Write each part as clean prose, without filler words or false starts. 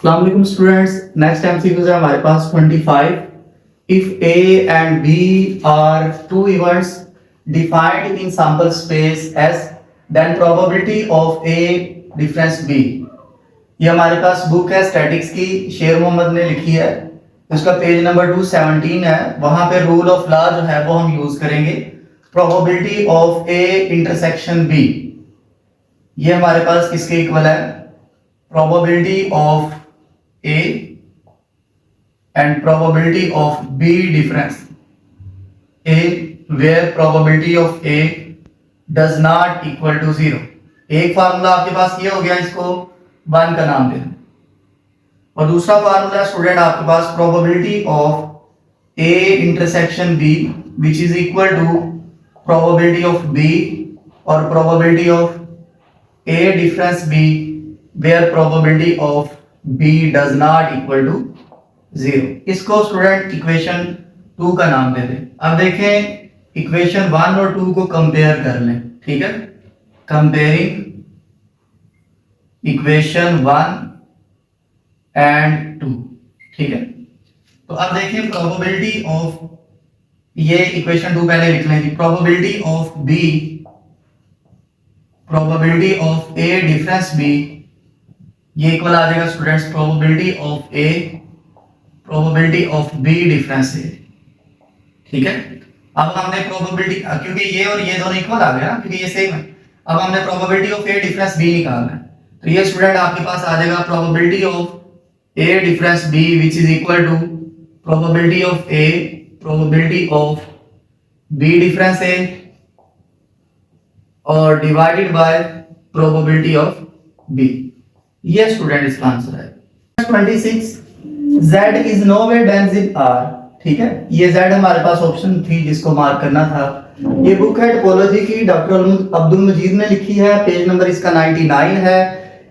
अस्सलाम वालेकुम students, next MCQs है हमारे पास 25। If A and B are two events defined in sample space S, then probability of A difference B. ये हमारे पास बुक है स्टैटिक्स की, शेर मोहम्मद ने लिखी है। इसका पेज नंबर 217 है। वहां पे रूल ऑफ लॉ जो है वो हम यूज करेंगे। Probability of A intersection B, ये हमारे पास किसके इक्वल है? probability of A and probability of B difference. A where probability of A does not equal to 0. एक फार्मूला आपके पास ये हो गया, इसको 1 का नाम दे दें। और दूसरा फार्मूला स्टूडेंट आपके पास probability of A intersection B which is equal to probability of B और probability of A difference B where probability of B does not equal to 0। इसको स्टूडेंट इक्वेशन 2 का नाम दे दें। अब देखें इक्वेशन 1 और 2 को कंपेयर कर लें, ठीक है। कंपेयरिंग इक्वेशन 1 एंड 2, ठीक है। तो अब देखें प्रोबेबिलिटी ऑफ, ये इक्वेशन 2 पहले लिख लें। Probability of B, probability of A difference B, ये इक्वल आ जाएगा students probability of A probability of B difference A, ठीक है। अब हमने प्रोबेबिलिटी, क्योंकि ये और ये दोनों इक्वल आ गया ना, क्योंकि ये सेम है। अब हमने probability of A difference B निकालना है। तो ये स्टूडेंट आपके पास आ जाएगा probability of A difference B which is equal to probability of A probability of B difference A और divided by probability of B. ये स्टूडेंट इसका आंसर है 26। Z is nowhere dense in R, ठीक है। ये Z हमारे पास option थी जिसको मार्क करना था। ये बुक है टोपोलॉजी की, डॉक्टर अब्दुल मजीद ने लिखी है। पेज नंबर इसका 99 है।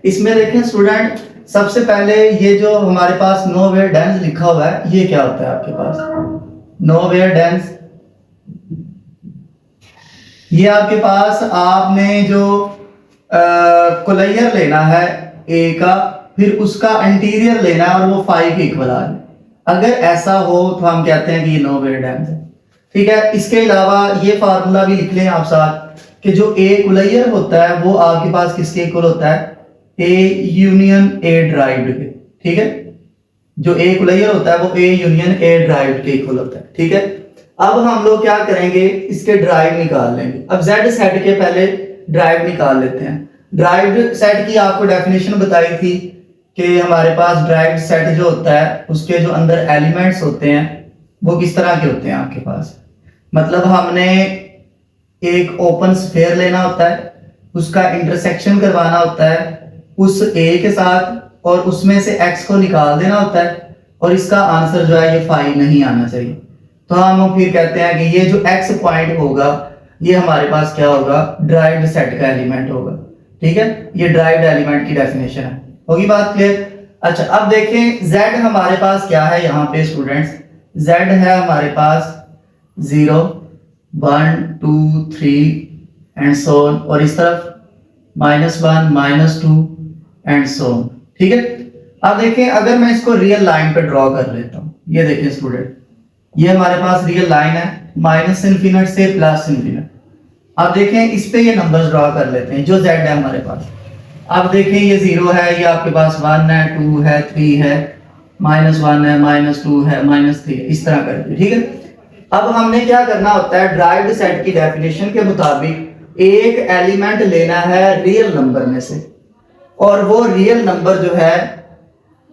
इसमें देखें स्टूडेंट, सबसे पहले ये जो हमारे पास nowhere dense लिखा हुआ है, ये क्या होता है आपके पास? nowhere dense, ये आपके पास आपने जो कोलाइयर लेना है A का, फिर उसका इंटीरियर लेना है और वो 5 के इक्वल आ जाए। अगर ऐसा हो तो हम कहते हैं कि ये nowhere dense है, ठीक है। इसके अलावा ये फार्मूला भी लिख लें आप साथ कि जो A कोलाइयर होता है वो आपके पास किसके इक्वल होता है? A यूनियन A ड्राइव्ड के, ठीक है। जो A कोलाइयर होता है वो A यूनियन A ड्राइव्ड के इक्वल होता है, ठीक है। अब हम लोग क्या करेंगे, इसके ड्राइव निकाल लेंगे। अब Z सेट के पहले ड्राइव निकाल लेते हैं। ड्राइव्ड सेट की आपको डेफिनेशन बताई थी कि हमारे पास ड्राइव्ड सेट जो होता है उसके जो अंदर एलिमेंट्स होते हैं वो किस तरह के होते हैं आपके पास? मतलब हमने एक ओपन स्फीयर लेना होता है, उसका इंटरसेक्शन करवाना होता है उस A के साथ और उसमें से x को निकाल देना होता है और इसका आंसर जो है ये 5 नहीं आना चाहिए। तो हम फिर कहते हैं कि ये जो x पॉइंट होगा ये हमारे पास क्या होगा? ड्राइव्ड सेट का एलिमेंट होगा, ठीक है। ये ड्राइव्ड एलिमेंट की डेफिनेशन है, होगी बात क्लियर? अच्छा, अब देखें Z हमारे पास क्या है यहाँ पे स्टूडेंट्स? Z है हमारे पास 0 1 2 3 एंड सो ऑन, और इस तरफ -1 -2 एंड सो ऑन, ठीक है। अब देखें अगर मैं इसको रियल लाइन पे ड्रॉ कर लेता हूँ, ये देखें स्टूडेंट, ये हमारे पास रियल लाइन है -∞ से +∞। अब देखें इस पे ये नंबर्स ड्रॉ कर लेते हैं जो Z है हमारे पास। अब देखें ये 0 है, ये आपके पास 1 है 2 है 3 है -1 है -2 है -3 है, इस तरह करके, ठीक है। अब हमने क्या करना होता है, ड्राइव्ड सेट की डेफिनेशन के मुताबिक एक एलिमेंट लेना है रियल नंबर में से, और वो रियल नंबर जो है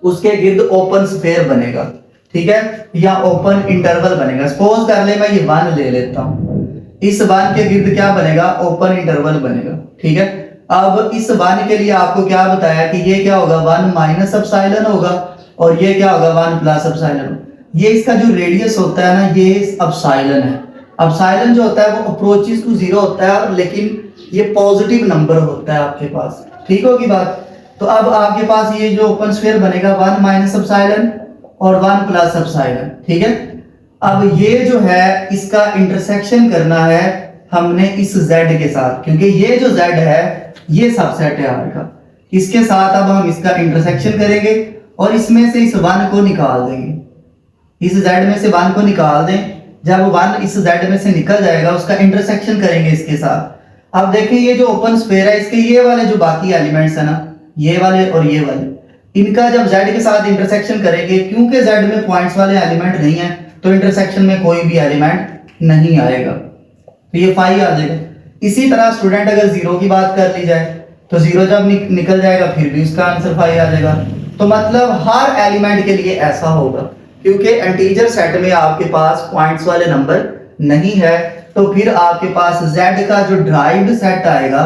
उसके गिर्द ओपन स्फीयर बनेगा, ठीक है, या ओपन इंटरवल बनेगा। सपोज कर ले मैं ये 1 ले लेता हूं, इस 1 के गिर्द क्या बनेगा? ओपन इंटरवल बनेगा, ठीक है। अब इस 1 के लिए आपको क्या बताया कि ये क्या होगा? 1 माइनस एप्सिलॉन होगा और ये क्या होगा? 1 प्लस एप्सिलॉन। ये इसका जो रेडियस होता है ना, ये एप्सिलॉन है। एप्सिलॉन जो होता है वो अप्रोचेस टू 0 होता है, लेकिन ये पॉजिटिव नंबर होता है आपके पास, ठीक होगी बात। तो अब आपके पास ये जो ओपन स्फीयर बनेगा 1 माइनस एप्सिलॉन और 1 प्लस एप्सिलॉन, ठीक है। अब ये जो है इसका इंटरसेक्शन करना है हमने इस Z के साथ, क्योंकि ये जो Z है ये सबसेट है R का। इसके साथ अब हम इसका इंटरसेक्शन करेंगे और इसमें से इस 1 को निकाल देंगे। इस z में से 1 को निकाल दें। जब 1 इस z में से निकल जाएगा उसका इंटरसेक्शन करेंगे इसके साथ। अब देखिए ये जो ओपन स्फीयर है इसके ये वाले जो बाकी एलिमेंट्स है ना, ये वाले और ये वाले, इनका जब z के साथ इंटरसेक्शन करेंगे, क्योंकि z में पॉइंट्स वाले एलिमेंट नहीं है तो इंटरसेक्शन में कोई भी एलिमेंट नहीं आएगा, तो ये फाई आ जाएगा। इसी तरह स्टूडेंट अगर जीरो की बात कर ली जाए तो जीरो जब निकल जाएगा फिर भी उसका आंसर फाई आ जाएगा। तो मतलब हर एलिमेंट के लिए ऐसा होगा, क्योंकि इंटीजर सेट में आपके पास पॉइंट्स वाले नंबर नहीं है, तो फिर आपके पास z का जो ड्राइव्ड सेट आएगा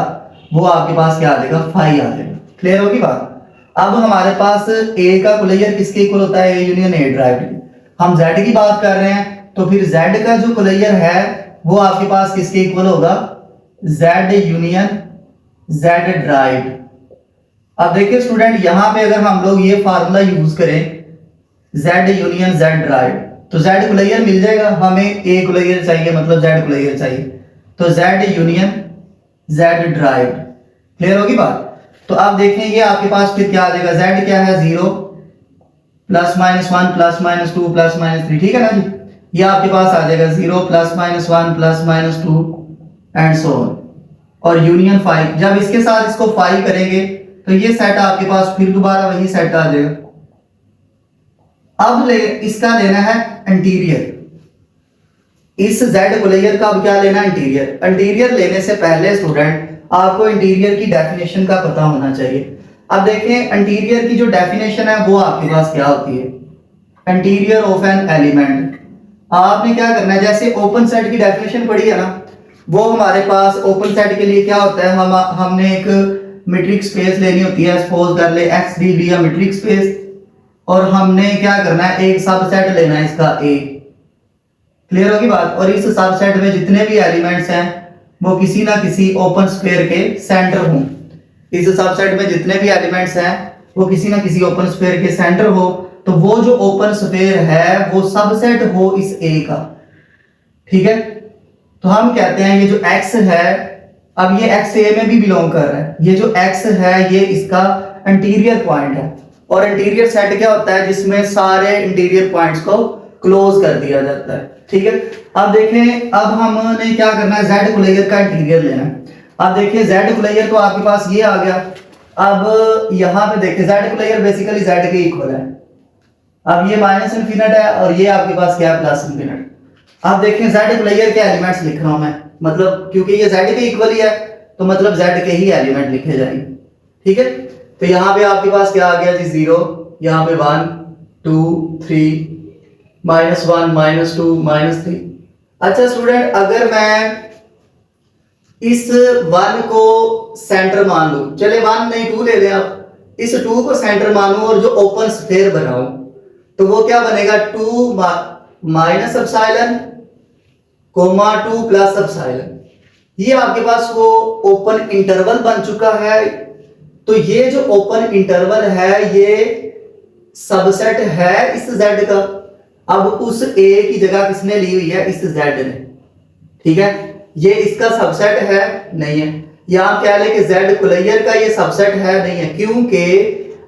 वो आपके पास क्या आ जाएगा, फाई आ जाएगा। क्लियर होगी बात। अब हमारे पास a का कोलेयर किसके इक्वल होता है, a यूनियन a ड्राइव्ड। हम z की बात कर रहे हैं तो फिर z का जो कोलेयर है वो आपके पास किसके इक्वल होगा, z यूनियन z ड्राइव्ड। अब देखिए स्टूडेंट यहां पे अगर हम लोग ये फार्मूला यूज करें z यूनियन z ड्राइव्ड तो z कोलेयर मिल जाएगा, हमें a कोलेयर चाहिए मतलब z कोलेयर चाहिए, तो z union z derived. Clear होगी बात। तो आप देखें ये आपके पास फिर क्या आ जाएगा, z क्या है 0 plus minus 1 plus minus 2 plus minus 3, ठीक है ना जी। ये आपके पास आ जाएगा 0 plus minus 1 plus minus 2 and so on, और यूनियन 5। जब इसके साथ इसको 5 करेंगे तो ये सेट आपके पास फिर दोबारा वही सेट आ जाएगा। अब इसका लेना है इंटीरियर, इस z कोलेयर का अब क्या लेना है, इंटीरियर। इंटीरियर लेने से पहले स्टूडेंट आपको इंटीरियर की डेफिनेशन का पता होना चाहिए। अब देखें इंटीरियर की जो डेफिनेशन है वो आपके पास क्या होती है, इंटीरियर ऑफ एन एलिमेंट। आपने क्या करना है, जैसे ओपन सेट की डेफिनेशन पढ़ी है ना, वो हमारे पास ओपन सेट के लिए क्या होता है, हमने एक मीट्रिक स्पेस लेनी होती है, सपोज कर ले एक्स डी लिया मीट्रिक स्पेस, और हमने क्या करना है, एक सबसेट लेना है इसका A। क्लियर होगी बात। और इस सबसेट में जितने भी एलिमेंट्स हैं वो किसी ना किसी ओपन स्फीयर के सेंटर हों। इस सबसेट में जितने भी एलिमेंट्स हैं वो किसी ना किसी ओपन स्फीयर के सेंटर हो, तो वो जो ओपन स्फीयर है वो सबसेट हो इस A का, ठीक है। तो हम कहते हैं ये जो x है, अब ये x A में भी बिलोंग कर रहा है, ये जो x है ये इसका इंटीरियर पॉइंट है। और इंटीरियर सेट क्या होता है, जिसमें सारे इंटीरियर पॉइंट्स को क्लोज कर दिया जाता है, ठीक है। अब देखें अब हमने क्या करना है, z कोलेयर का इंटीरियर लेना है। अब देखिए z कोलेयर तो आपके पास ये आ गया। अब यहां पे देखिए z कोलेयर बेसिकली z के इक्वल है। अब ये माइनस इनफिनिट है और ये आपके पास क्या है, प्लस इनफिनिट। अब देखें z कोलेयर के एलिमेंट्स लिख रहा हूं मैं, मतलब क्योंकि ये z के इक्वल ही है तो मतलब z के ही एलिमेंट लिखे जाएंगे, ठीक है। तो यहाँ पे आपके पास क्या आ गया जी, 0, यहाँ पे 1 2 3 माइनस 1 माइनस 2 माइनस 3। अच्छा स्टूडेंट अगर मैं इस 1 को सेंटर मान लूं, चले 1 नहीं 2 ले लें, आप इस 2 को सेंटर मानूं और जो ओपन स्फीयर बनाऊं तो वो क्या बनेगा, 2 minus epsilon comma 2 plus epsilon. ये आपके पास वो ओपन इंटरवल बन चुका है। तो ये जो ओपन इंटरवल है ये सबसेट है इस z का। अब उस a की जगह किसने ली हुई है, इस z ने, ठीक है। ये इसका सबसेट है नहीं है, यहां क्या ले कि z कोलेयर का ये सबसेट है नहीं है, क्योंकि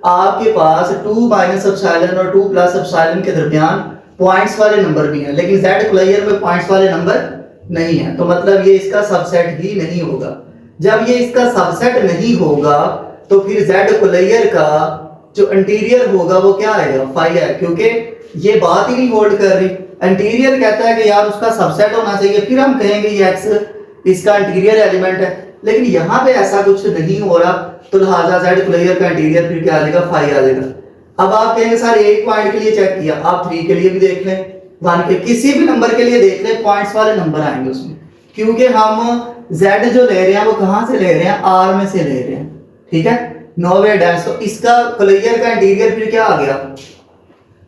आपके पास 2 माइनस एप्सिलॉन और 2 प्लस एप्सिलॉन के दरमियान पॉइंट्स वाले नंबर भी हैं, लेकिन z कोलेयर में पॉइंट्स वाले नंबर नहीं है, तो मतलब ये इसका सबसेट ही नहीं होगा। जब ये इसका सबसेट नहीं होगा तो फिर z कोलेयर का जो इंटीरियर होगा वो क्या आएगा, फाई है, क्योंकि ये बात ही नहीं होल्ड कर रही। इंटीरियर कहता है कि यार उसका सबसेट होना चाहिए, फिर हम कहेंगे ये x इसका इंटीरियर एलिमेंट है, लेकिन यहाँ पे ऐसा कुछ नहीं हो रहा, तो लिहाजा z कोलेयर का इंटीरियर फिर क्या आ जाएगा, फाई आ जाएगा। अब आप कहेंगे सर एक पॉइंट के लिए चेक किया, आप 3 के लिए भी देख लें, 1 के किसी भी नंबर के लिए देख लें, पॉइंट्स वाले नंबर आएंगे उसमें, क्योंकि हम z जो ले रहे हैं वो कहां से ले रहे हैं, r में से ले रहे हैं, ठीक है, नोवेयर डेंस। तो इसका कोलेयर का इंटीरियर फिर क्या आ गया,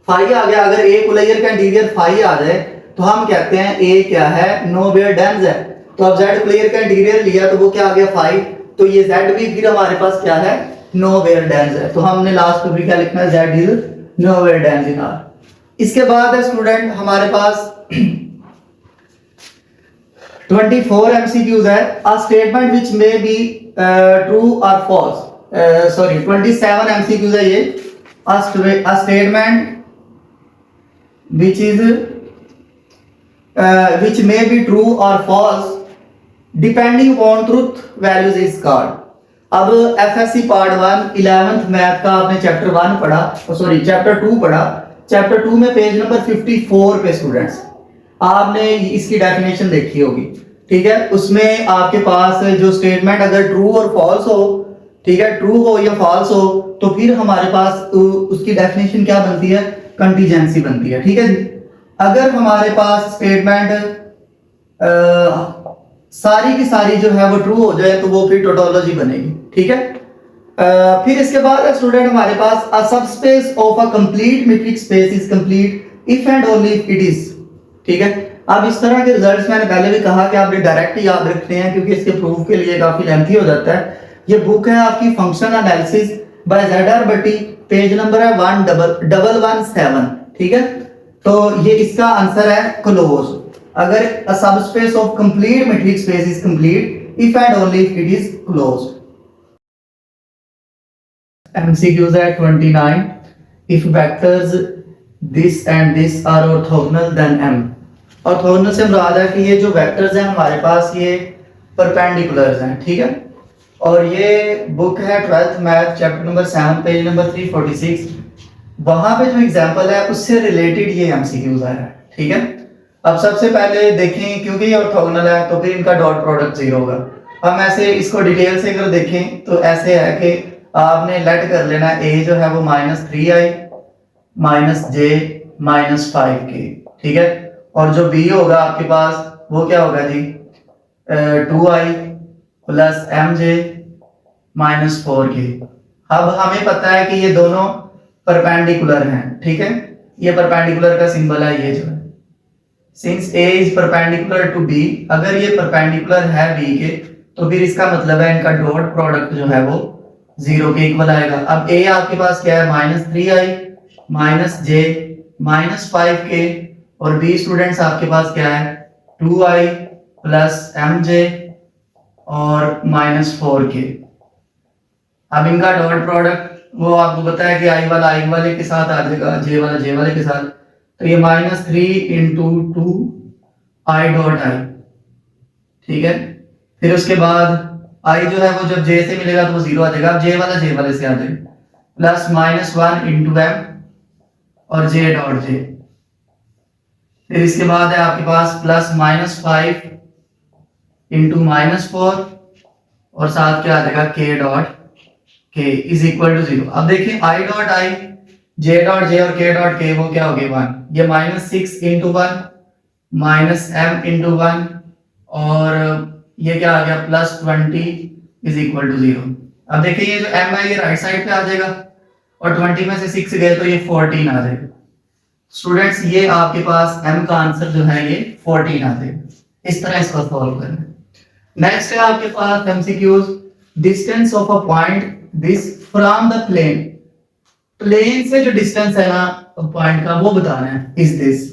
फाई आ गया। अगर a कोलेयर का इंटीरियर फाई आ जाए तो हम कहते हैं a क्या है, नोवेयर डेंस है। तो अब z कोलेयर का इंटीरियर लिया तो वो क्या आ गया, फाई, तो ये z भी फिर हमारे पास क्या है, नोवेयर डेंस है। तो हमने लास्ट में भी क्या लिखना है, z is nowhere dense in r। इसके बाद है स्टूडेंट हमारे पास 24 MCQs है, a statement which may be true or false, 27 MCQs है ये, a statement which is which may be true or false depending upon truth values is called। अब FSc part 1 11th math का आपने chapter 1 पढ़ा, sorry chapter 2 पढ़ा। Chapter 2 में page number 54 पे students आपने इसकी डेफिनेशन देखी होगी, ठीक है। उसमें आपके पास जो स्टेटमेंट अगर ट्रू और फॉल्स हो, ठीक है, ट्रू हो या फॉल्स हो, तो फिर हमारे पास उसकी डेफिनेशन क्या बनती है, कंटीजेंसी बनती है, ठीक है जी। अगर हमारे पास स्टेटमेंट सारी की सारी जो है वो ट्रू हो जाए तो वो फिर टोटोलॉजी बनेगी, ठीक है। फिर इसके बाद स्टूडेंट हमारे पास a subspace of a complete metric space is complete if and only if it is, ठीक है। अब इस तरह के रिजल्ट्स मैंने पहले भी कहा कि आपने डायरेक्ट याद रखते हैं क्योंकि इसके प्रूफ के लिए काफी लेंथी हो जाता है। ये बुक है आपकी फंक्शन एनालिसिस बाय ZR भट्टी, पेज नंबर है 1117, ठीक है। तो ये इसका आंसर है क्लोज। अगर अ subspace of complete metric space is complete if and only if it is closed. MCQs है 29, if vectors this and this are orthogonal then M। Orthogonal से मुराद है कि ये जो वेक्टर्स हैं हमारे पास ये परपेंडिकुलर्स हैं, ठीक है। और ये बुक है 12th math chapter number 7 page number 346। वहां पे जो एग्जांपल है उससे रिलेटेड ये एमसीक्यूज आया है, ठीक है। अब सबसे पहले देखें, क्योंकि ये ऑर्थोगोनल है तो फिर इनका डॉट प्रोडक्ट 0 होगा। हम ऐसे इसको डिटेल से अगर देखें तो ऐसे है कि आपने लेट कर लेना a जो है वो -3i -j -5k, ठीक है। और जो b होगा आपके पास वो क्या होगा जी, 2i + mj -4k। अब हमें पता है कि ये दोनों परपेंडिकुलर हैं, ठीक है। ये परपेंडिकुलर का सिंबल है, ये जो है since a is perpendicular to b, अगर ये परपेंडिकुलर है b के तो फिर इसका मतलब है इनका डॉट प्रोडक्ट जो है वो 0 के इक्वल आएगा। अब a आपके पास क्या है, -3i -j -5k, और b स्टूडेंट्स आपके पास क्या है, 2i + mj और -4k। अब इनका डॉट प्रोडक्ट वो आपको पता है कि i वाला i वाले के साथ आ जाएगा, j वाला j वाले के साथ, तो ये -3 × 2 i डॉट i, ठीक है। फिर उसके बाद i जो है वो जब j से मिलेगा तो वो 0 आ जाएगा। अब j वाला j वाले से आ जाएगा, प्लस -1 × m और j डॉट j। फिर इसके बाद है आपके पास प्लस -5 × -4 और साथ क्या आ जाएगा, k dot k is equal to 0। अब देखिए i dot i, j dot j और k डॉट k वो क्या हो गए 1। ये -6 × 1 -m × 1 और ये क्या आ गया +20 इज इक्वल टू 0। अब देखिए ये जो m है ये राइट साइड पे आ जाएगा और 20 में से 6 गए तो ये 14 आ जाएगा। स्टूडेंट्स ये आपके पास m का आंसर जो है ये 14 आ जाएगा। इस तरह इसको सॉल्व करना है। नेक्स्ट है आपके पास MCQs, distance of a point this from the plane. Plane से जो डिस्टेंस है ना पॉइंट का वो बताना है, इज दिस।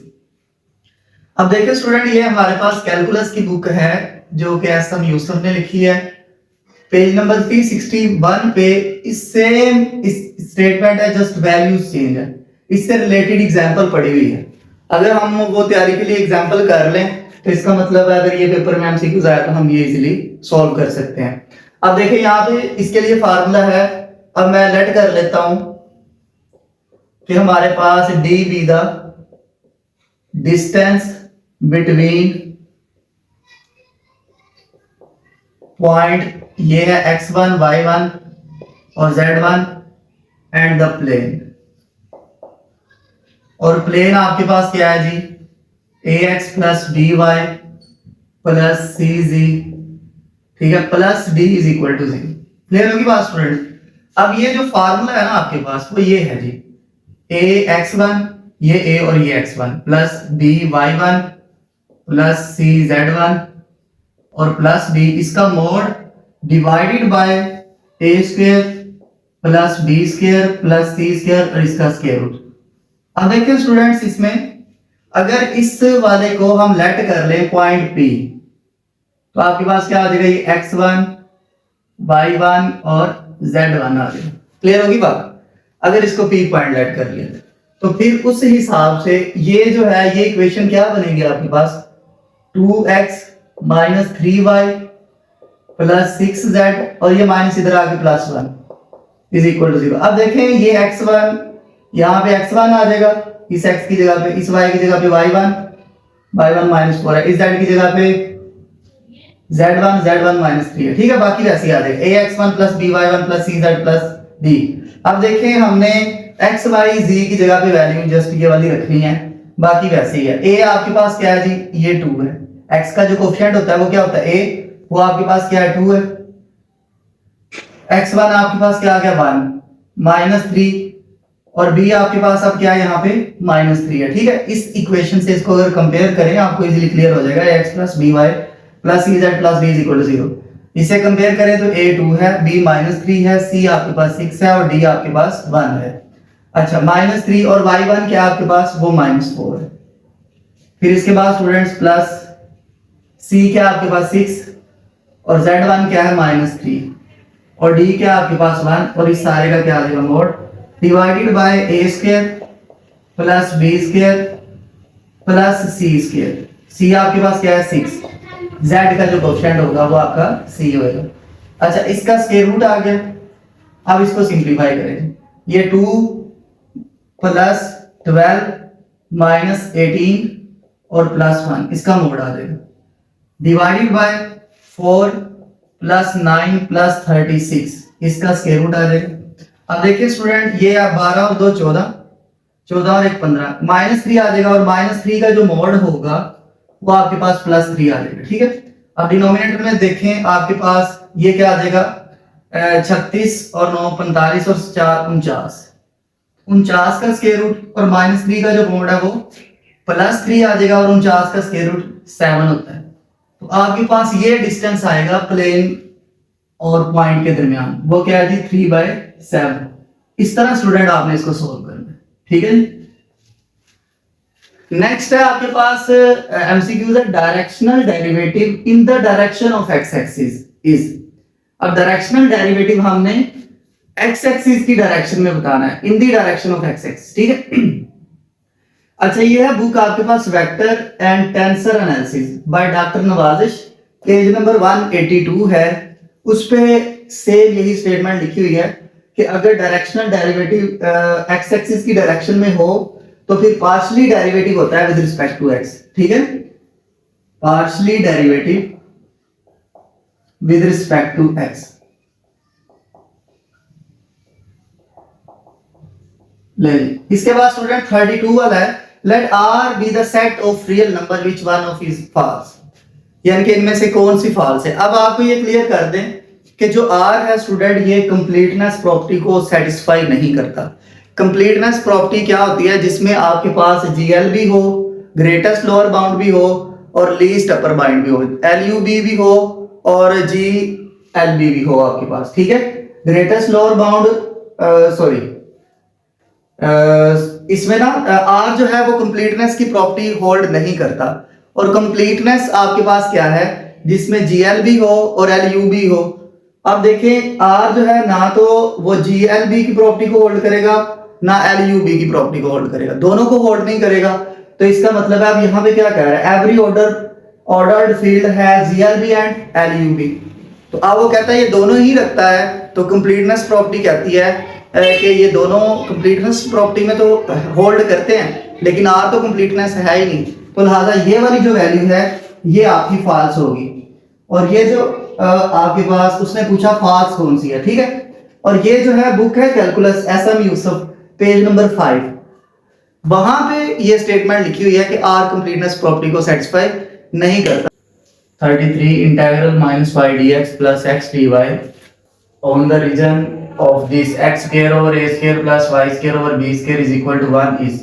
अब देखिए स्टूडेंट ये हमारे पास कैलकुलस की बुक है जो कि एसएम यूसुफ ने लिखी है, पेज नंबर 361 पे। इस स्टेटमेंट है, जस्ट वैल्यूज चेंज है, इससे रिलेटेड एग्जांपल पड़ी हुई है। अगर हम वो तैयारी के लिए एग्जांपल कर लें तो इसका मतलब है अगर ये पेपर में एमसीक्यूज आया तो हम ये इजीली सॉल्व कर सकते हैं। अब देखिए यहाँ पे इसके लिए फार्मूला है, अब मैं लेट कर लेता हूं कि हमारे पास d be the distance between point, ये है x1 y1 और z1 एंड द प्लेन। और प्लेन आपके पास क्या है जी, ax + by + cz, ठीक है, plus d is equal to 0। Clear होगी बात स्टूडेंट। अब ये जो फार्मूला है ना आपके पास वो ये है जी, a x1 ये a और ये x1 plus b y1 plus c z1 और प्लस d, इसका mode divided by a² plus b² plus c² और इसका स्क्वायर रूट। अब देखिए स्टूडेंट्स इसमें अगर इस वाले को हम लेट कर ले पॉइंट P तो आपके पास क्या आ जाएगा, ये x1 y1 और z1 आ जाएगा। क्लियर होगी बात। अगर इसको पीक पॉइंट लेट कर लिया तो फिर उस हिसाब से ये जो है ये इक्वेशन क्या बनेगी आपके पास 2x minus 3y plus 6z और ये माइनस इधर आके प्लस 1 इज इक्वल टू 0। अब देखें ये x1 यहाँ पे x1 आ जाएगा इस x की जगह पे, इस y की जगह पे y1 माइनस 4 है, इस z की जगह पे z1 माइनस 3 है। ठीक है, बाकी वैसे ही आ जाएगा ax1 plus by1 plus cz plus d। अब देखें हमने x y z की जगह पे वैल्यू जस्ट ये वाली रखनी है, बाकी वैसे ही है। a आपके पास क्या है जी, ये 2 है। x का जो कोफिशिएंट होता है वो क्या होता है a, वो आपके पास क्या है 2 है। x1 आपके पास क्या आ गया 1 माइनस 3 और b आपके पास अब क्या है यहाँ पे माइनस 3 है। ठीक है, इस इक्वेशन से इसको अगर कंपेयर करें आपको इजीली क्लियर हो जाएगा x plus by plus cz plus d is equal to 0। इसे कंपेयर करें तो a 2 है, b माइनस 3 है, c आपके पास 6 है और d आपके पास 1 है। अच्छा, माइनस 3 और y1 क्या आपके पास वो माइनस 4 है। फिर इसके बाद स्टूडेंट्स प्लस c क्या आपके पास 6 और z1 क्या है माइनस 3 और d क्या आपके पास 1 और इस सारे का क्या आ जाएगा mode divided by a square plus b square plus c square. c आपके पास क्या है 6, z का जो कोफिशिएंट होगा वो आपका c होगा। अच्छा, इसका स्क्वायर रूट आ गया। अब इसको सिंपलीफाई करें, ये 2 प्लस 12 माइनस 18 और प्लस 1 इसका मोड आ जाएगा डिवाइडेड बाय 4 प्लस 9 प्लस 36 इसका स्क्वायर रूट आ जाएगा। अब देखिए स्टूडेंट, ये आप 12 और 2 14 और 1 15 माइनस 3 आ जाएगा और माइनस 3 का जो मोड होगा वो आपके पास प्लस 3 आ जाएगा। ठीक है, अब डिनोमिनेटर में देखें आपके पास ये क्या आ जाएगा 36 और 9 45 और 4 49 का स्क्वायर रूट और माइनस 3 का जो मोड है वो प्लस 3 आ जाएगा और 49 का स्क्वायर रूट 7 होता है। तो आपके पास ये डिस्टेंस आएगा प्लेन और पॉइंट के दरमियान, वो क्या है जी 3/7। इस तरह स्टूडेंट आपने इसको सोल्व करना है। ठीक है, नेक्स्ट है आपके पास एमसीक्यूज है directional derivative in the direction of x axis is. अब डायरेक्शनल डेरिवेटिव हमने एक्स एक्सिस की डायरेक्शन में बताना है, in the direction of x axis. ठीक है, अच्छा ये है बुक आपके पास vector and tensor analysis by doctor Nawazish, page number 182 है। उस पे सेम यही स्टेटमेंट लिखी हुई है कि अगर डायरेक्शनल डेरिवेटिव एक्स एक्सिस की डायरेक्शन में हो तो फिर पार्शियली डेरिवेटिव होता है विद रिस्पेक्ट टू एक्स। ठीक है, partially derivative with respect to x. ले इसके बाद स्टूडेंट 32 वाला है, let R be the set of real number which one of is false, यानी कि इनमें से कौन सी फॉल्स है। अब आपको ये क्लियर कर दें कि जो R है स्टूडेंट ये कंप्लीटनेस प्रॉपर्टी को सेटिस्फाई नहीं करता। कंप्लीटनेस प्रॉपर्टी क्या होती है, जिसमें आपके पास GL भी हो, ग्रेटेस्ट लोअर बाउंड भी हो और लीस्ट अपर बाउंड भी हो, LUB भी हो और GLB भी हो आपके पास। ठीक है, ग्रेटेस्ट लोअर बाउंड सॉरी इसमें ना R जो है वो कंप्लीटनेस की प्रॉपर्टी होल्ड नहीं करता और कंप्लीटनेस आपके पास क्या है जिसमें GL भी हो और LU भी हो। अब देखें R जो है ना तो वो GLB की प्रॉपर्टी को होल्ड करेगा ना LUB की प्रॉपर्टी को होल्ड करेगा, दोनों को होल्ड नहीं करेगा। तो इसका मतलब है अब यहाँ पे क्या कह रहा है, एवरी ऑर्डर्ड फील्ड है GLB एंड LUB। तो अब वो कहता है ये दोनों ही रखता है, तो कंप्लीटनेस प्रॉपर्टी कहती है कि ये दोनों कंप्लीटनेस प्रॉपर्टी में तो होल्ड करते हैं लेकिन R तो कंप्लीटनेस है ही नहीं, तो लिहाजा ये वाली जो वैल्यू है ये आपकी फॉल्स होगी। और ये जो आपके पास उसने पूछा फॉल्स कौन सी है। ठीक है, और ये जो है बुक है calculus SM Yusuf, page number 5, वहां पे ये स्टेटमेंट लिखी हुई है कि R कंप्लीटनेस प्रॉपर्टी को सेटिस्फाई नहीं करता। 33 integral -5 dx plus x dy on the region of this x square over a square plus y square over b square is equal to 1 is।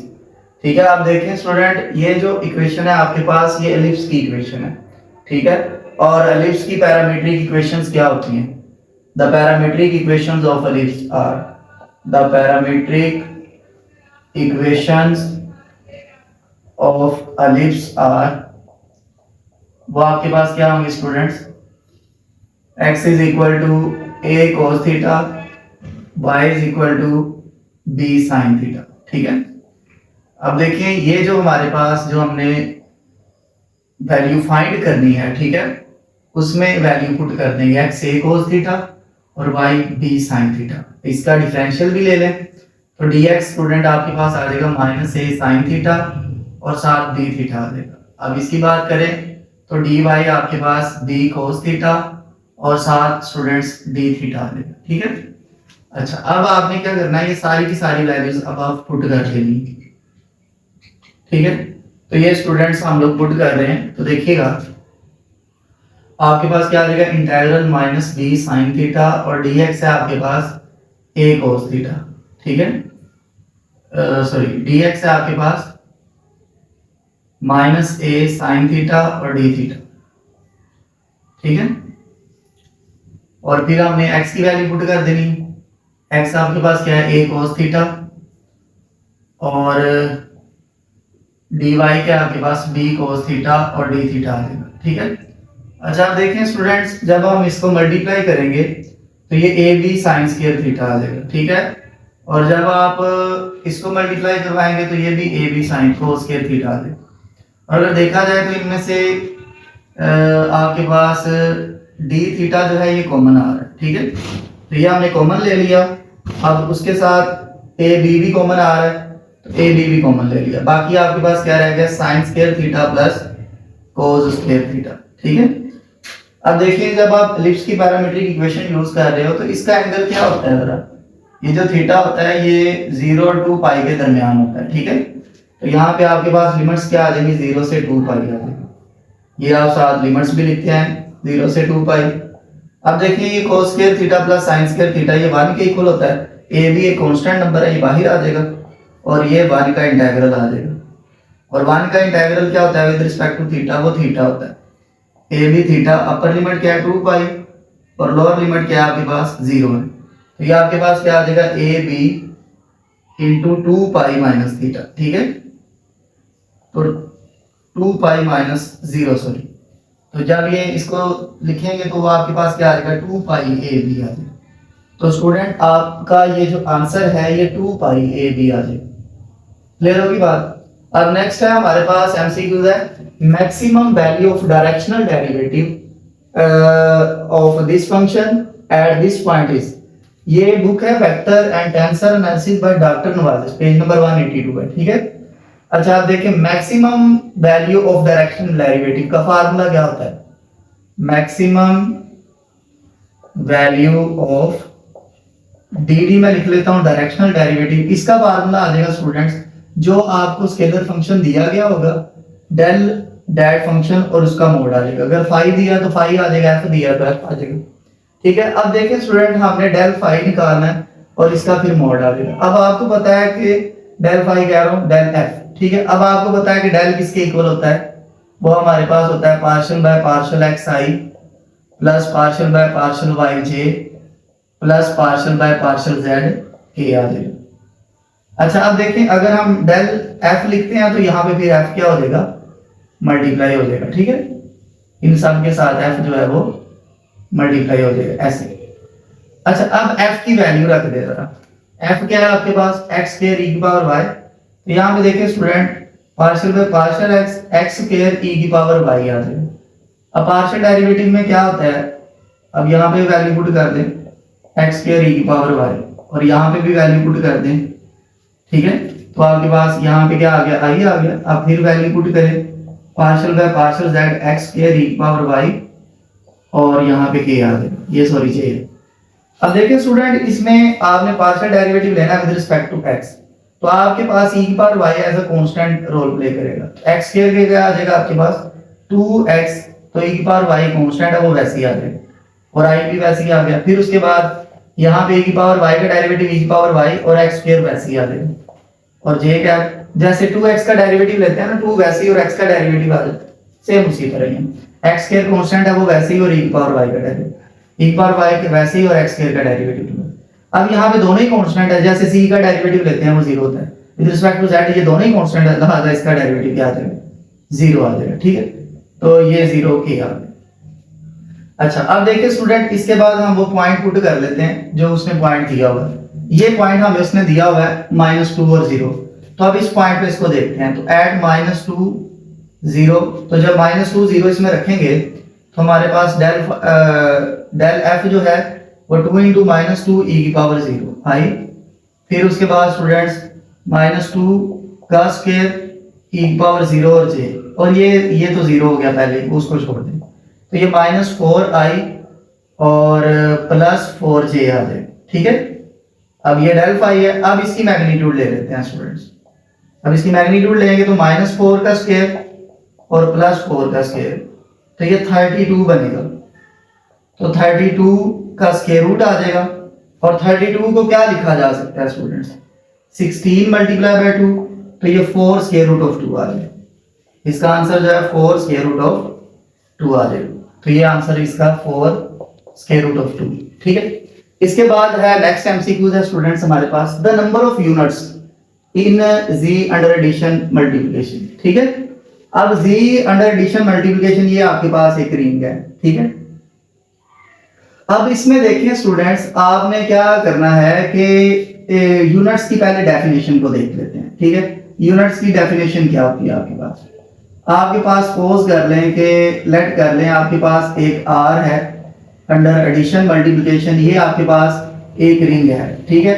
ठीक है, आप देखें स्टूडेंट ये जो इक्वेशन है आपके पास ये एलिप्स की इक्वेशन है। ठीक है, और एलिप्स की पैरामीट्रिक इक्वेशंस क्या होती हैं, the parametric equations of ellipse are, the parametric equations of ellipse are, वो आपके पास क्या होंगे students, x is equal to a cos theta, y is equal to b sine theta. ठीक है, अब देखिए ये जो हमारे पास जो हमने वैल्यू फाइंड करनी है, ठीक है, उसमें वैल्यू पुट कर देंगे एक्स ए कोस थीटा और वाई बी साइन थीटा। इसका डिफरेंशियल भी ले लें तो डी एक्स स्टूडेंट आपके पास आ जाएगा माइनस ए साइन थीटा और साथ डी थीटा आ जाएगा। अब इसकी बात करें तो डी वाई आपके पास बी कोस थीटा और साथ स्टूडेंट्स डी थीटा आ जाएगा। ठीक है, अच्छा अब आपने क्या करना है, ये सारी की सारी वैल्यूज अब आप पुट कर लेनी। ठीक है, तो ये स्टूडेंट्स हम लोग पुट कर रहे हैं, तो देखिएगा आपके पास क्या आ जाएगा, integral minus b sine theta और डी एक्स है आपके पास ए कोस थीटा। ठीक है, सॉरी डी एक्स है आपके पास माइनस ए साइन थीटा और डी थीटा। ठीक है, और फिर हमने x की वैल्यू पुट कर देनी। x आपके पास क्या है, a cos थीटा और dy क्या आपके पास b cos थीटा और d थीटा आ जाएगा। ठीक है, अच्छा आप देखें स्टूडेंट्स, जब हम इसको मल्टीप्लाई करेंगे तो ये a b sine square theta आ जाएगा। ठीक है, और जब आप इसको मल्टीप्लाई करवाएंगे तो ये भी a b sine cos square theta आ जाएगा। और अगर देखा जाए तो इनमें से आपके पास डी थीटा जो है ये कॉमन आ रहा है। ठीक है, तो ये हमने कॉमन ले लिया। अब उसके साथ ए बी भी कॉमन आ रहा है तो ए बी भी कॉमन ले लिया। बाकी आपके पास क्या रह गया, sign square theta plus cos square theta. ठीक है, अब देखिए जब आप एलिप्स की पैरामीट्रिक इक्वेशन यूज कर रहे हो तो इसका एंगल क्या होता है, जरा ये जो थीटा होता है ये 0 और 2 पाई के दरमियान होता है। ठीक है, तो यहाँ पे आपके पास लिमिट्स क्या आ जाएंगी, 0 से 2 पाई आ जाएगी। ये आप साथ लिमिट्स भी लिखते हैं 0 से 2 पाई। अब देखिए ये cos square theta plus sin square theta ये 1 के इक्वल होता है। a भी एक कांस्टेंट नंबर है, ये बाहर आ जाएगा और ये 1 का इंटीग्रल आ जाएगा। और 1 का इंटीग्रल क्या होता है विद रिस्पेक्ट टू थीटा, वो थीटा होता है। a भी थीटा, अपर लिमिट क्या है 2 पाई और लोअर लिमिट क्या है आपके पास 0 है। तो ये आपके पास क्या आ जाएगा, a b into 2 pi minus theta. ठीक है, तो 2 पाई माइनस 0 सॉरी, तो जब ये इसको लिखेंगे तो वो आपके पास क्या आ जाएगा, 2 पाई ए बी आ जाएगा। तो स्टूडेंट आपका ये जो आंसर है ये 2 पाई ए बी आ जाएगा। क्लियर होगी बात। अब नेक्स्ट है हमारे पास एमसीक्यूज है, maximum value of directional derivative of this function at this point is. ये बुक है vector and tensor analysis by doctor Nawazish, page number 182 है। ठीक है, अच्छा आप देखिए maximum value of directional derivative का फार्मूला क्या होता है, मैक्सिमम वैल्यू ऑफ डी मैं लिख लेता हूं डायरेक्शनल डेरिवेटिव। इसका फार्मूला आ जाएगा स्टूडेंट्स, जो आपको स्केलर फंक्शन दिया गया होगा डेल डैट फंक्शन और उसका मोड आ जाएगा। अगर फाई दिया तो फाई आ जाएगा, एफ दिया तो एफ आ जाएगा। ठीक है, अब देखिए स्टूडेंट हमने डेल फाई निकालना है और इसका फिर मोड आ जाएगा। अब आपको पता है कि डेल फाई कह रहा हूं डेल एफ। ठीक है, अब आपको पता है कि डेल किसके इक्वल होता है, वो हमारे पास होता है partial by partial x i plus partial by partial y j plus partial by partial z के आ जाएगा। अच्छा अब देखें अगर हम डेल एफ लिखते हैं तो यहाँ पे फिर एफ क्या हो जाएगा, मल्टीप्लाई हो जाएगा। ठीक है, इन सब के साथ एफ जो है वो मल्टीप्लाई हो जाएगा ऐसे। अच्छा अब एफ की वैल्यू रख दे जरा, एफ क्या है आपके पास एक्स स्क्वायर ई की पावर वाई। तो यहाँ पे देखिए student partial by partial x square e की पावर वाई आ जाएगा। अब पार्शियल डेरिवेटिव में क्या होता है, अब यहाँ पे वैल्यू पुट कर दें एक्स स्क्वायर ई की पावर वाई और यहाँ पे भी वैल्यू पुट कर दें। ठीक है, तो आपके पास यहाँ पे क्या आ गया, आई आ गया। अब फिर वैल्यू पुट करें partial by partial z x square e की पावर वाई और यहाँ पे के आ जाएगा, ये सॉरी जे है। अब देखिए स्टूडेंट इसमें आपने पार्शियल डेरिवेटिव लेना है विद रिस्पेक्ट टू एक्स, तो आपके पास e की power y as a constant role play करेगा। x स्क्वायर के क्या आ जाएगा आपके पास 2x, तो e की पावर y कांस्टेंट है वो वैसे ही आ जाएगा और i भी वैसे ही आ गया। फिर उसके बाद यहाँ पे e की पावर y का डेरिवेटिव e की पावर y और x स्क्वायर वैसे ही आ जाएगा। और j क्या, जैसे 2x का डेरिवेटिव लेते हैं ना 2 वैसे ही और x का डेरिवेटिव आ जाता है सेम उसी तरह ही। x स्क्वायर कांस्टेंट है वो वैसे ही और e की पावर y का डेरिवेटिव e की पावर y के वैसे ही और x स्क्वायर का डेरिवेटिव। अब यहाँ पे दोनों ही कांस्टेंट है, जैसे c का डेरिवेटिव लेते हैं वो 0 होता है विद रिस्पेक्ट टू z, ये दोनों ही कांस्टेंट है लिहाजा इसका डेरिवेटिव क्या आ जाएगा 0 आ जाएगा। ठीक है, तो ये 0 के आ गया। अच्छा अब देखिए स्टूडेंट इसके बाद हम वो पॉइंट पुट कर लेते हैं जो उसने पॉइंट दिया हुआ है। ये पॉइंट हमें उसने दिया हुआ है -2 और 0। तो अब इस पॉइंट पे इसको देखते हैं। तो एट -2 0, तो जब -2 0 इसमें रखेंगे तो हमारे पास डेल एफ जो है वो 2 इंटू -2 e की पावर 0 आई। फिर उसके बाद स्टूडेंट्स -2 का स्क्वायर e की पावर 0 और j, और ये तो 0 हो गया पहले, उसको छोड़ दें। तो ये -4i और +4j आ जाए, ठीक है। अब ये डेल फाई है। अब इसकी मैग्नीट्यूड ले लेते हैं स्टूडेंट्स। अब इसकी मैग्नीट्यूड लेंगे तो -4 का स्क्वायर और +4 का स्क्वायर, तो ये 32 बनेगा। तो 32 का स्क्वायर रूट आ जाएगा। और 32 को क्या लिखा जा सकता है स्टूडेंट्स? 16 मल्टीप्लाई बाय 2, तो ये 4 स्क्वायर रूट ऑफ 2 आ जाएगा। इसका आंसर जो है 4 स्क्वायर रूट ऑफ 2 आ जाएगा। तो ये आंसर इसका 4 स्क्वायर रूट ऑफ 2, ठीक है। इसके बाद है नेक्स्ट एमसीक्यूज है स्टूडेंट्स हमारे पास, the number of units in z under addition multiplication, ठीक है। अब z अंडर एडिशन मल्टीप्लिकेशन, ये आपके पास एक रिंग है, ठीक है। अब इसमें देखिए स्टूडेंट्स, आपने क्या करना है कि यूनिट्स की पहले डेफिनेशन को देख लेते हैं, ठीक है। यूनिट्स की डेफिनेशन क्या होती है आपके पास सपोज कर लें कि लेट कर लें आपके पास एक r है अंडर एडिशन मल्टीप्लिकेशन, ये आपके पास एक रिंग है, ठीक है।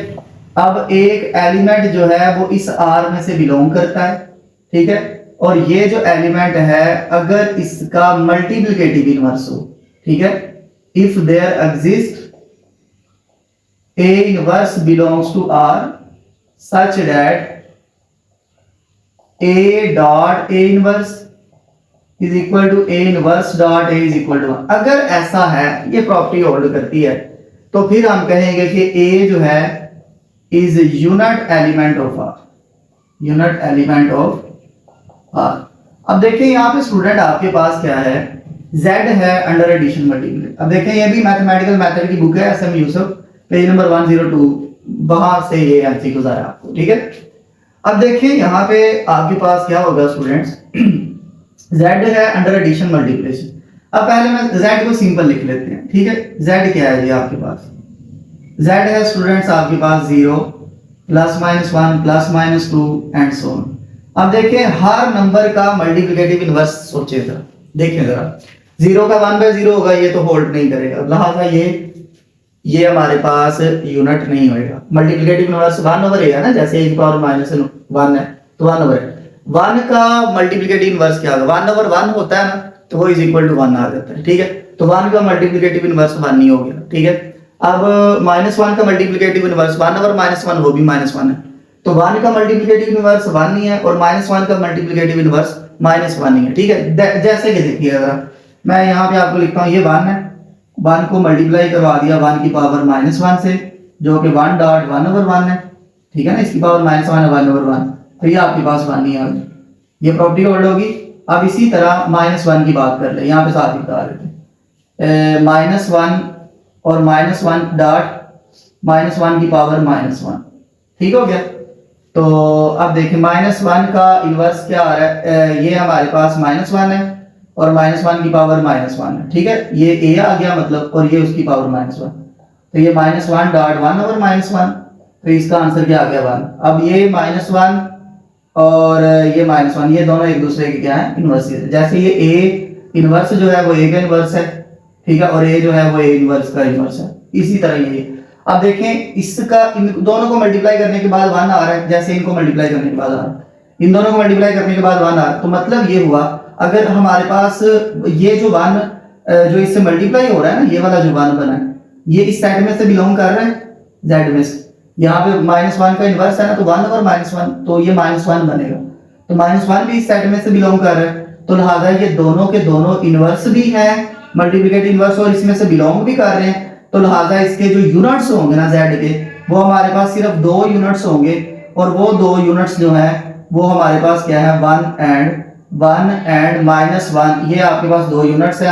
अब एक एलिमेंट जो है वो इस R में से बिलोंग करता है, ठीक है। और ये जो एलिमेंट है अगर इसका मल्टीप्लिकेटिव इनवर्स हो, ठीक है, if there exist A inverse belongs to R such that A dot A inverse is equal to A inverse dot A is equal to 1। अगर ऐसा है, ये प्रॉपर्टी होल्ड करती है, तो फिर हम कहेंगे कि A जो है is unit element of R, unit element of R। अब देखिए यहाँ पे स्टूडेंट आपके पास क्या है, Z है अंडर एडिशन मल्टीप्लिकेशन। अब देखें ये भी मैथमेटिकल मेथड की बुक है, SM यूसुफ, पेज नंबर 102, वहां से ये एमसीक्यूज आया आपको, ठीक है। अब देखिए यहाँ पे आपके पास क्या होगा स्टूडेंट्स, Z है अंडर एडिशन मल्टीप्लिकेशन। अब पहले मैं Z को सिंपल लिख लेते हैं, ठीक है। Z क्या है जी आपके पास? Z है स्टूडेंट्स आपके पास 0 ±1 ±2 एंड सो ऑन। अब देखिए हर नंबर का मल्टीप्लिकेटिव इनवर्स सोचिए जरा, देखिए जरा, 0 का 1/0 होगा, ये तो होल्ड नहीं करेगा, लिहाजा ये हमारे पास यूनिट नहीं होएगा। मल्टीप्लिकेटिव इनवर्स 1/a है ना, जैसे a की पावर -1 है तो 1/1 का मल्टीप्लिकेटिव इनवर्स क्या होगा? 1/1 होता है ना, तो वो इज इक्वल टू 1 आ जाता है, ठीक है। तो 1 का मल्टीप्लिकेटिव इनवर्स 1 ही हो गया, ठीक है। अब -1 का मल्टीप्लिकेटिव इनवर्स 1/-1 वो भी -1 है, तो 1 का मल्टीप्लिकेटिव इनवर्स 1 ही है और -1 का मल्टीप्लिकेटिव इनवर्स -1 ही है, ठीक है। जैसे कि देखिए अगर मैं यहाँ पे आपको लिखता हूँ, ये 1 है, 1 को मल्टीप्लाई करवा दिया 1 की पावर -1 से, जो कि 1.1/1 है, ठीक है ना। इसकी पावर -1 है 1/1, तो ये आपके पास 1 ही आ गया, ये प्रॉपर्टी होल्ड होगी। अब इसी तरह -1 की बात कर ले, यहाँ पे साथ ही बता देते -1 और -1 डॉट -1 की पावर -1, ठीक हो गया। तो अब देखिए -1 का इनवर्स क्या आ रहा है, ये हमारे पास -1 है और -1 की पावर -1 है, ठीक है। ये a आ गया मतलब, और ये उसकी पावर -1, तो ये -1.1 और -1, तो इसका आंसर क्या आ गया 1। अब ये -1 और ये -1, ये दोनों एक दूसरे के क्या है, इनवर्स है। जैसे ये a इनवर्स जो है वो a का इनवर्स है, ठीक है, और a जो है वो a इनवर्स का इनवर्स है, इसी तरह ये। अब देखें इसका, इन दोनों को मल्टीप्लाई करने के बाद 1 आ रहा है, जैसे इनको मल्टीप्लाई करने के बाद आ रहा है, इन दोनों को मल्टीप्लाई करने के बाद 1 आ रहा है, तो मतलब ये हुआ अगर हमारे पास ये जो 1 जो इससे मल्टीप्लाई हो रहा है ना, ये वाला जो 1 बना है, ये इस सेट में से बिलोंग कर रहा है, Z में से। यहाँ पे -1 का इनवर्स है ना, तो 1 और -1, तो ये -1 बनेगा, तो -1 भी इस सेट में से बिलोंग कर रहा है, तो लिहाजा ये दोनों के दोनों इनवर्स भी हैं, मल्टीप्लिकेटिव इनवर्स, और इसमें से बिलोंग भी कर रहे हैं, तो लिहाजा इसके जो यूनिट्स होंगे ना Z के, वो हमारे पास सिर्फ 2 यूनिट्स होंगे, और वो 2 यूनिट्स जो है वो हमारे पास क्या है, 1 एंड -1, ये आपके पास 2 यूनिट्स है।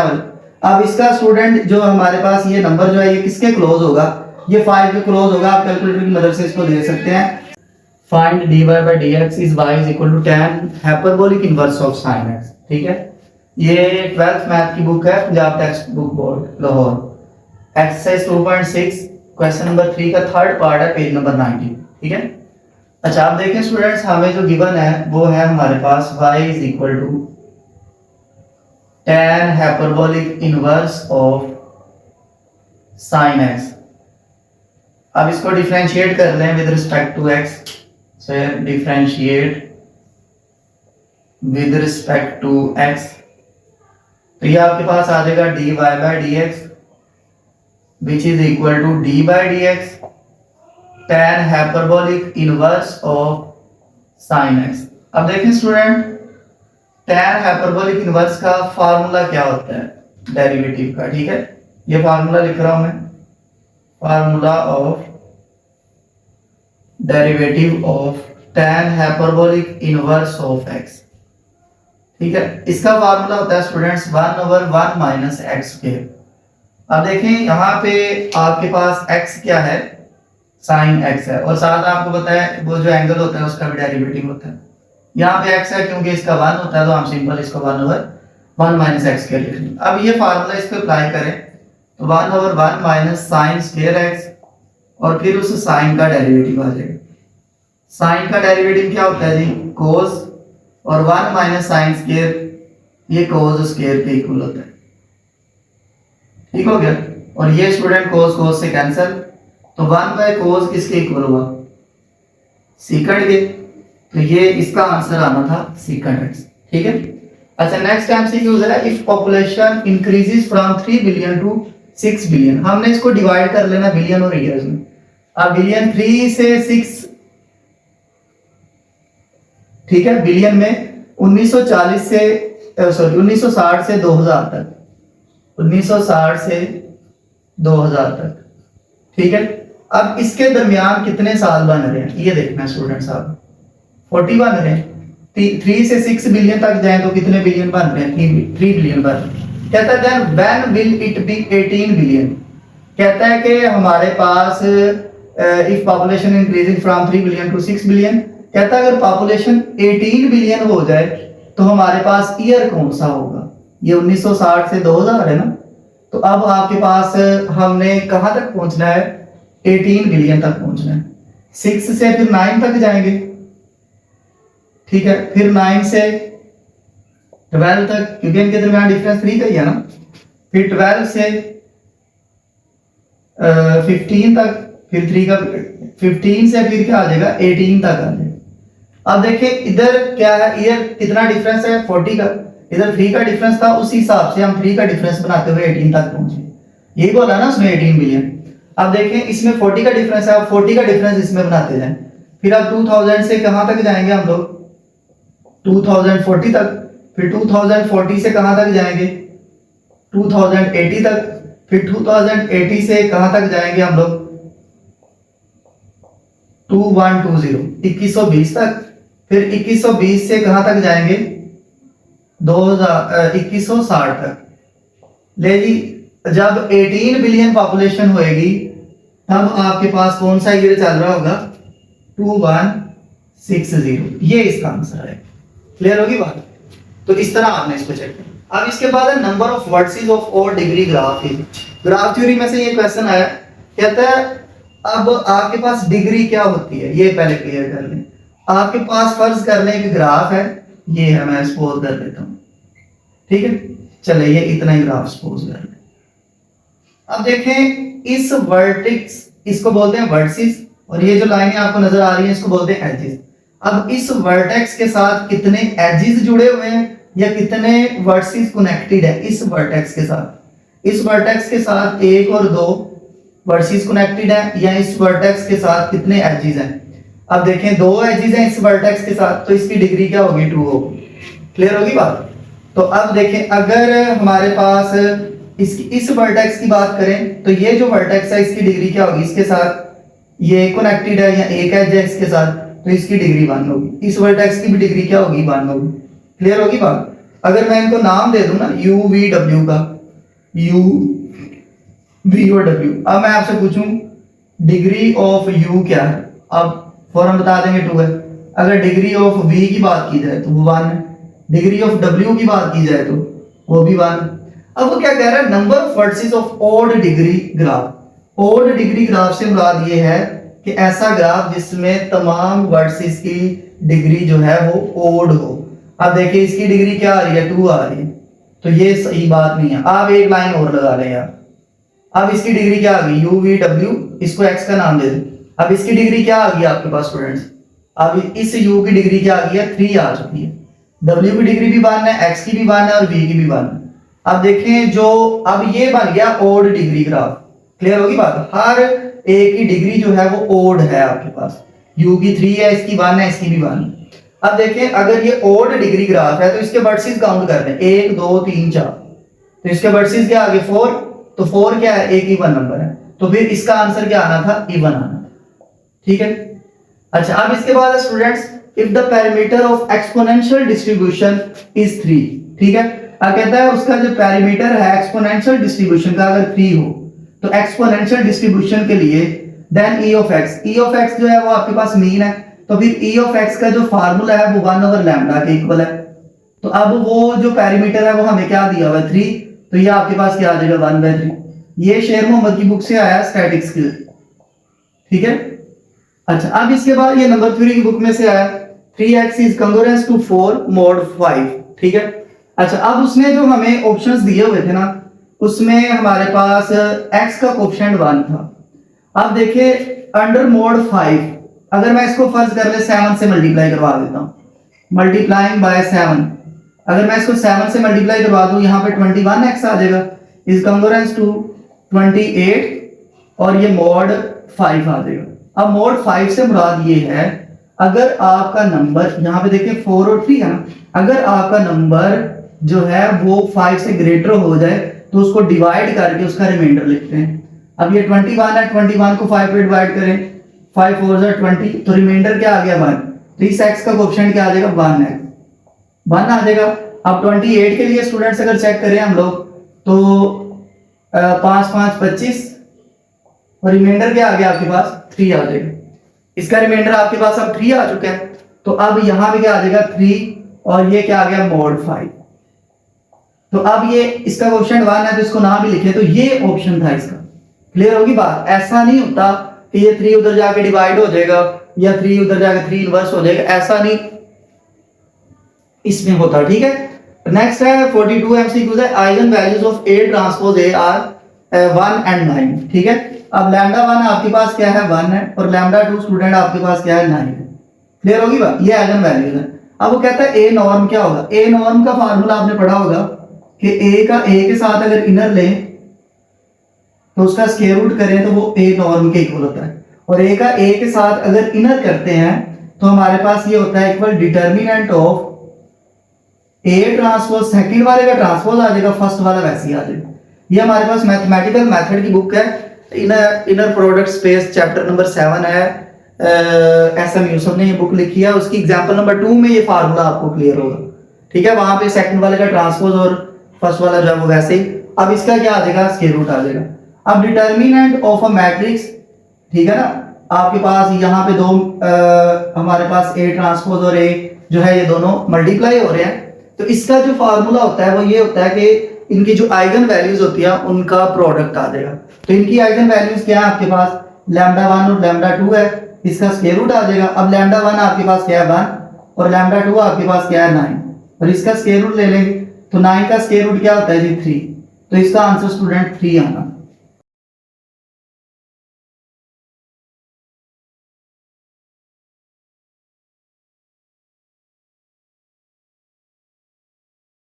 अब इसका स्टूडेंट जो हमारे पास ये नंबर जो है ये किसके क्लोज होगा, ये 5 के क्लोज होगा। आप कैलकुलेटर की मदद से इसको दे सकते हैं। Find dy/dx is y is equal to tan hyperbolic inverse of sin x, ठीक है। ये 12th मैथ की बुक है, Punjab text book board Lahore, exercise 2.6 question number 3 का थर्ड पार्ट है, पेज नंबर 90। ठीक है। अच्छा आप देखें स्टूडेंट्स, हमें जो गिवन है वो है हमारे पास y is equal to tan hyperbolic inverse of sin x। अब इसको डिफरेंशिएट कर लें with respect to x, so differentiate with respect to x, तो ये आपके पास आ जाएगा dy by dx which is equal to d by dx tan hyperbolic inverse of sin x। अब देखें स्टूडेंट, tan हाइपरबोलिक इनवर्स का फार्मूला क्या होता है डेरिवेटिव का। ठीक है, ये फार्मूला लिख रहा हूं मैं, formula of derivative of tan hyperbolic inverse of x। ठीक है, इसका फार्मूला होता है स्टूडेंट्स 1/1 माइनस एक्स स्क्वायर। अब देखें यहाँ पे आपके पास x क्या है, साइन x है, और साथ आपको पता है वो जो एंगल होता है उसका भी डेरिवेटिव होता है। यहाँ पे x है क्योंकि इसका 1 होता है तो हम सिंपल इसको 1/1 माइनस एक्स स्क्वायर लिख लेंगे। अब ये फार्मूला इस पे अप्लाई करें तो 1/1 माइनस साइन स्क्वायर x, और फिर उस साइन का डेरिवेटिव आ जाएगा। साइन का डेरिवेटिव क्या होता है जी, कोस, और 1 माइनस साइन स्क्वायर ये कोस स्क्वायर के इक्वल होता है। ठीक हो गया, और ये स्टूडेंट कोस कोस से कैंसिल, तो 1 बाय कोस किसके इक्वल हुआ, सीकंड के, तो ये इसका आंसर आना था सीकंड x। ठीक है। अच्छा नेक्स्ट एमसीक्यू है, if population increases from 3 billion to 6 billion. हमने इसको डिवाइड कर लेना बिलियन और ईयर्स में। अब बिलियन 3 से 6, ठीक है, बिलियन में 1940 से 1960 से 2000 तक, 1960 से 2000 तक। ठीक है, अब इसके दरमियान कितने साल बन रहे हैं ये देखना है स्टूडेंट साहब, 40 बन रहे हैं। 3 से 6 बिलियन तक जाए तो कितने बिलियन बन रहे हैं, 3 बिलियन बन रहे हैं। कहता है then when will it be 18 billion. कहता है कि हमारे पास if population increasing from 3 billion to 6 billion, कहता है अगर पॉपुलेशन 18 बिलियन हो जाए तो हमारे पास ईयर कौन सा होगा। ये 1960 से 2000 है ना, तो अब आपके पास हमने कहां तक पहुंचना है, 18 बिलियन तक पहुंचना है। 6 से फिर 9 तक जाएंगे, ठीक है, फिर 9 से 12 तक, क्योंकि इनके दरमियान डिफरेंस 3 का ही है ना, फिर 12 से 15 तक, फिर 3 का 15 से फिर क्या आ जाएगा 18 तक आ जाएगा। अब देखिए इधर क्या है, ईयर कितना डिफरेंस है 40 का, इधर 3 का डिफरेंस था, उसी हिसाब से हम 3 का डिफरेंस बनाते हुए 18 तक पहुंचे। यही बोला ना उसमें 18 बिलियन। अब देखें इसमें 40 का डिफरेंस है, अब 40 का डिफरेंस इसमें बनाते जाएं, फिर अब 2000 से कहां तक जाएंगे हम लोग, 2040 तक, फिर 2040 से कहां तक जाएंगे 2080 तक, फिर 2080 से कहां तक जाएंगे हम लोग 2120 तक, फिर 2120 से कहां तक जाएंगे 2160 तक। ले जी, जब 18 बिलियन पॉपुलेशन होएगी तब आपके पास कौन सा ईयर चल रहा होगा 2160, ये इसका आंसर है। क्लियर होगी बात, तो इस तरह आपने इसको चेक करना। अब इसके बाद है number of vertices of all degree graph. Graph theory में से ये क्वेश्चन आया, कहता है अब आपके पास डिग्री क्या होती है ये पहले क्लियर कर लें। आपके पास फर्ज कर लें कि ग्राफ है, ये है, मैं सपोज कर लेता हूं, ठीक है, चले ये इतना ही ग्राफ सपोज कर लें। अब देखें इस वर्टेक्स, इसको बोलते हैं वर्टिसेस, और ये जो लाइनें आपको नजर आ रही हैं इसको बोलते हैं एजेस। अब इस वर्टेक्स के साथ कितने एजेस जुड़े हुए हैं या कितने वर्टिसेस कनेक्टेड है इस वर्टेक्स के साथ, इस वर्टेक्स के साथ 1 और 2 वर्टिसेस कनेक्टेड है, या इस वर्टेक्स के साथ कितने एजेस हैं। अब देखें 2 एजेस हैं इस वर्टेक्स के साथ, तो इसकी डिग्री क्या होगी 2 होगी। क्लियर होगी बात। तो अब देखें अगर हमारे पास इस वर्टेक्स की बात करें तो ये जो वर्टेक्स है इसकी डिग्री क्या होगी, इसके साथ ये कनेक्टेड है या एक एज है इसके साथ, तो इसकी डिग्री 1 होगी। इस वर्टेक्स की भी डिग्री क्या होगी 1 होगी। क्लियर होगी बात। अगर मैं इनको नाम दे दूं ना u v w का, u v और w, अब मैं आपसे पूछूं डिग्री ऑफ u क्या है, अब फौरन बता देंगे 2 है। अगर डिग्री ऑफ v की बात की जाए तो वो 1 है, डिग्री ऑफ w की बात की जाए तो वो भी 1। अब वो क्या कह रहा है, number of vertices of odd degree graph, odd degree graph से मुराद ये है कि ऐसा ग्राफ जिसमें तमाम वर्सेस की डिग्री जो है वो ओड हो। अब देखिए इसकी डिग्री क्या आ रही है, 2 आ रही है, तो ये सही बात नहीं है। आप एक लाइन और लगा लें यार। अब इसकी डिग्री क्या आ गई, यू वी डब्ल्यू, इसको एक्स का नाम दे दें। अब इसकी डिग्री क्या आ गई आपके पास स्टूडेंट्स, अब इस यू की डिग्री क्या आ गई है, 3 आ चुकी है। डब्ल्यू की डिग्री भी 1 है, एक्स की भी 1 है और वी की भी 1 है। अब देखें जो अब ये बन गया ओड डिग्री ग्राफ। क्लियर होगी बात, हर एक की डिग्री जो है वो ओड है आपके पास। यू की 3 है, इसकी 1 है, इसकी भी 1 है। अब देखें अगर ये ओड डिग्री ग्राफ है तो इसके वर्सेस काउंट कर लें, 1 2 3 4, तो इसके वर्सेस क्या आ गए 4, तो 4 क्या है, एक इवन नंबर है, तो फिर इसका आंसर क्या आना था, इवन आना। ठीक है। अच्छा अब इसके बाद students, if the parameter of exponential distribution is 3, ठीक है। अब कहता है उसका जो पैरामीटर है एक्सपोनेंशियल डिस्ट्रीब्यूशन का अगर 3 हो, तो एक्सपोनेंशियल डिस्ट्रीब्यूशन के लिए देन ई ऑफ एक्स जो है वो आपके पास मीन है, तो फिर ई ऑफ एक्स का जो फार्मूला है वो 1/λ के इक्वल है। तो अब वो जो पैरामीटर है वो हमें क्या दिया हुआ है, 3, तो ये आपके पास क्या आ जाएगा, 1/3। ये शेर मोहम्मद की बुक से आया स्टैटिक्स के, ठीक है। अच्छा अब इसके बाद ये नंबर 3 की बुक में से आया 3x इज कंग्रुएंस टू 4 mod 5, ठीक है। अच्छा अब उसने जो हमें ऑप्शंस दिए हुए थे ना, उसमें हमारे पास x का कोएफिशिएंट 1 था। अब देखिए अंडर mod 5, अगर मैं इसको फर्ज कर ले 7 से मल्टीप्लाई करवा देता हूँ, मल्टीप्लाइंग बाय 7, अगर मैं इसको 7 से मल्टीप्लाई करवा दूं, यहाँ पे 21x आ जाएगा, इज कंग्रुएंस टू 28, और ये mod 5 आ जाएगा। अब mod 5 से मुराद ये है अगर आपका नंबर यहाँ पे देखिए 4 और 3 है ना, अगर आपका नंबर जो है वो 5 से ग्रेटर हो जाए तो उसको डिवाइड करके उसका रिमाइंडर लिखते हैं। अब ये 21 है, 21 को 5 पे डिवाइड करें, 5 4 जा 20, तो रिमाइंडर क्या आ गया 1, तो इस x का कोएफिशिएंट क्या आ जाएगा, 1 आ जाएगा। अब 28 के लिए स्टूडेंट्स अगर चेक करें हम लोग, तो 5 5 25, और रिमाइंडर क्या आ गया आपके पास, 3 आ जाएगा। इसका रिमाइंडर आपके पास अब 3 आ चुका है, तो अब यहाँ पे क्या आ जाएगा 3, और ये क्या आ गया mod 5। तो अब ये इसका क्वेश्चन 1 है तो इसको ना भी लिखे, तो ये ऑप्शन था इसका। क्लियर होगी बात, ऐसा नहीं होता कि ये 3 उधर जाके डिवाइड हो जाएगा या 3 उधर जाके 3 इनवर्स हो जाएगा, ऐसा नहीं इसमें होता, ठीक है। नेक्स्ट है 42 एमसीक्यूज है, eigen values of A transpose A are 1 and 9, ठीक है। अब लैम्डा 1 आपके पास क्या है, 1 है, और लैम्डा 2 स्टूडेंट आपके पास क्या है, 9 है। क्लियर होगी बात, ये आइगन वैल्यूज है। अब वो कहता है ए नॉर्म क्या होगा, ए नॉर्म का फार्मूला आपने पढ़ा होगा कि ए का ए के साथ अगर इनर लें तो उसका स्क्वायर रूट करें तो वो ए नॉर्म के इक्वल होता है, और ए का ए के साथ अगर इनर करते हैं तो हमारे पास ये होता है equal determinant of A transpose, second वाले का ट्रांसपोज आ जाएगा, फर्स्ट वाला वैसे ही आ जाएगा। ये हमारे पास मैथमेटिकल मेथड की बुक है, inner product space chapter number 7 है, एसएम यूसुफ ने ये बुक लिखी है, उसकी एग्जांपल नंबर 2 में ये फार्मूला आपको क्लियर होगा, ठीक है। वहां पे सेकंड वाले का ट्रांसपोज और फर्स्ट वाला जो है वो वैसे ही। अब इसका क्या आ जाएगा, स्क्वायर रूट आ जाएगा। अब डिटर्मिनेंट ऑफ अ मैट्रिक्स, ठीक है ना, आपके पास यहाँ पे दो हमारे पास ए ट्रांसपोज और ए जो है ये दोनों मल्टीप्लाई हो रहे हैं, तो इसका जो फार्मूला होता है वो ये होता है कि इनकी जो आइगन वैल्यूज होती है उनका प्रोडक्ट आ जाएगा। तो इनकी आइगन वैल्यूज क्या है आपके पास, लैम्डा 1 और लैम्डा 2 है, इसका स्क्वायर रूट आ जाएगा। अब लैम्डा 1 आपके पास क्या है 1, और लैम्डा 2 आपके पास क्या है 9, और इसका स्क्वायर रूट ले लेंगे तो 9 का स्क्वायर रूट क्या होता है जी 3, तो इसका आंसर स्टूडेंट 3 आना।